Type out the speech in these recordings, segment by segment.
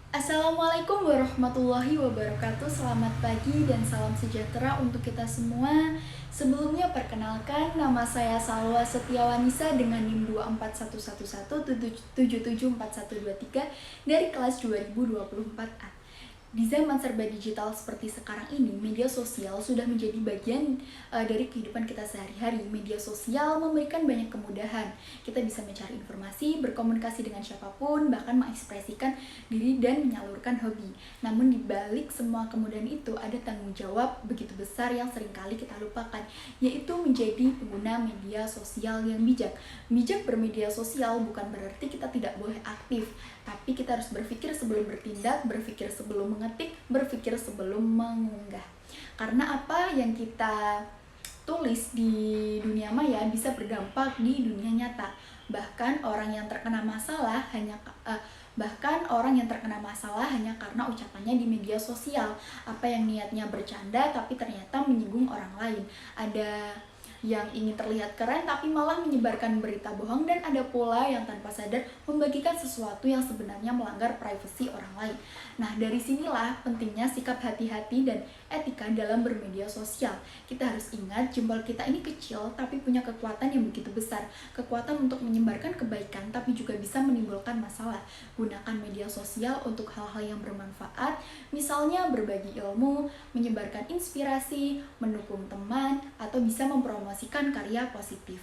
Assalamualaikum warahmatullahi wabarakatuh. Selamat pagi dan salam sejahtera untuk kita semua. Sebelumnya perkenalkan, nama saya Salwa Setiawanisa dengan NIM 2411177744123 dari kelas 2024A. Di zaman serba digital seperti sekarang ini, media sosial sudah menjadi bagian dari kehidupan kita sehari-hari. Media sosial memberikan banyak kemudahan. Kita bisa mencari informasi, berkomunikasi dengan siapapun, bahkan mengekspresikan diri dan menyalurkan hobi. Namun di balik semua kemudahan itu ada tanggung jawab begitu besar yang seringkali kita lupakan, yaitu menjadi pengguna media sosial yang bijak. Bijak bermedia sosial bukan berarti kita tidak boleh aktif, tapi kita harus berpikir sebelum bertindak, berpikir sebelum mengetik, berpikir sebelum mengunggah. Karena apa yang kita tulis di dunia maya bisa berdampak di dunia nyata. Bahkan orang yang terkena masalah hanya karena ucapannya di media sosial. Apa yang niatnya bercanda tapi ternyata menyinggung orang lain. Ada yang ingin terlihat keren tapi malah menyebarkan berita bohong, dan ada pula yang tanpa sadar membagikan sesuatu yang sebenarnya melanggar privasi orang lain. Nah, dari sinilah pentingnya sikap hati-hati dan etika dalam bermedia sosial. Kita harus ingat jempol kita ini kecil tapi punya kekuatan yang begitu besar. Kekuatan untuk menyebarkan kebaikan tapi juga bisa menimbulkan masalah. Gunakan media sosial untuk hal-hal yang bermanfaat, misalnya berbagi ilmu, menyebarkan inspirasi, mendukung teman, atau bisa mempromosikan karya positif.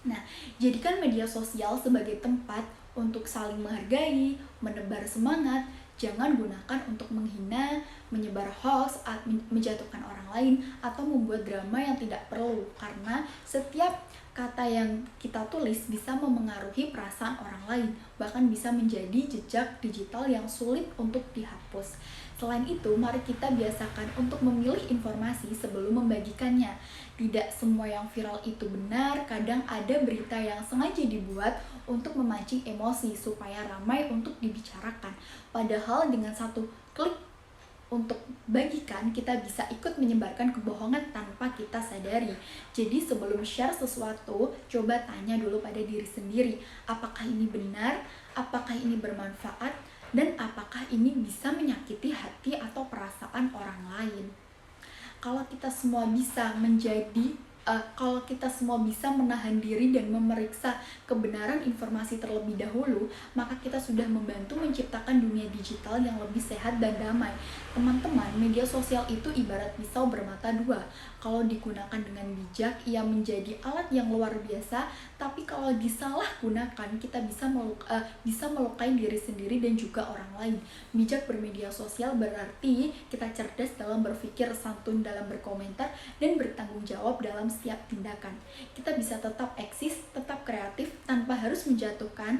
Nah, jadikan media sosial sebagai tempat untuk saling menghargai, menebar semangat. Jangan gunakan untuk menghina, menyebar hoax, menjatuhkan orang lain, atau membuat drama yang tidak perlu. Karena setiap kata yang kita tulis bisa memengaruhi perasaan orang lain, bahkan bisa menjadi jejak digital yang sulit untuk dihapus. Selain itu, mari kita biasakan untuk memilih informasi sebelum membagikannya. Tidak semua yang viral itu benar, kadang ada berita yang sengaja dibuat untuk memancing emosi supaya ramai untuk dibicarakan. Padahal dengan satu klik untuk bagikan, kita bisa ikut menyebarkan kebohongan tanpa kita sadari. Jadi sebelum share sesuatu, coba tanya dulu pada diri sendiri, apakah ini benar, apakah ini bermanfaat, dan apakah ini bisa menyakiti hati atau perasaan orang lain. Kalau kita semua bisa menahan diri dan memeriksa kebenaran informasi terlebih dahulu, maka kita sudah membantu menciptakan dunia digital yang lebih sehat dan damai. Teman-teman, media sosial itu ibarat pisau bermata dua. Kalau digunakan dengan bijak, ia menjadi alat yang luar biasa, tapi kalau disalahgunakan, kita bisa melukai diri sendiri dan juga orang lain. Bijak bermedia sosial berarti kita cerdas dalam berpikir, santun dalam berkomentar, dan bertanggung jawab dalam setiap tindakan. Kita bisa tetap eksis, tetap kreatif, tanpa harus menjatuhkan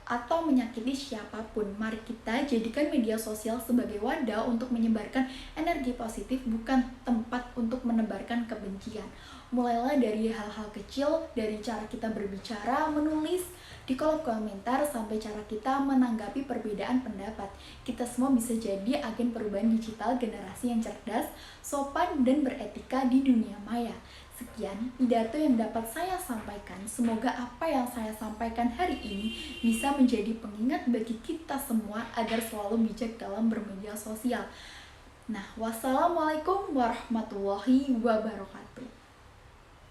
atau menyakiti siapapun. Mari kita jadikan media sosial sebagai wadah untuk menyebarkan energi positif, bukan tempat untuk menebarkan kebencian. Mulailah dari hal-hal kecil, dari cara kita berbicara, menulis di kolom komentar, sampai cara kita menanggapi perbedaan pendapat. Kita semua bisa jadi agen perubahan digital generasi yang cerdas, sopan, dan beretika di dunia maya. Sekian pidato yang dapat saya sampaikan. Semoga apa yang saya sampaikan hari ini bisa menjadi pengingat bagi kita semua agar selalu bijak dalam bermedia sosial. Nah, wassalamualaikum warahmatullahi wabarakatuh.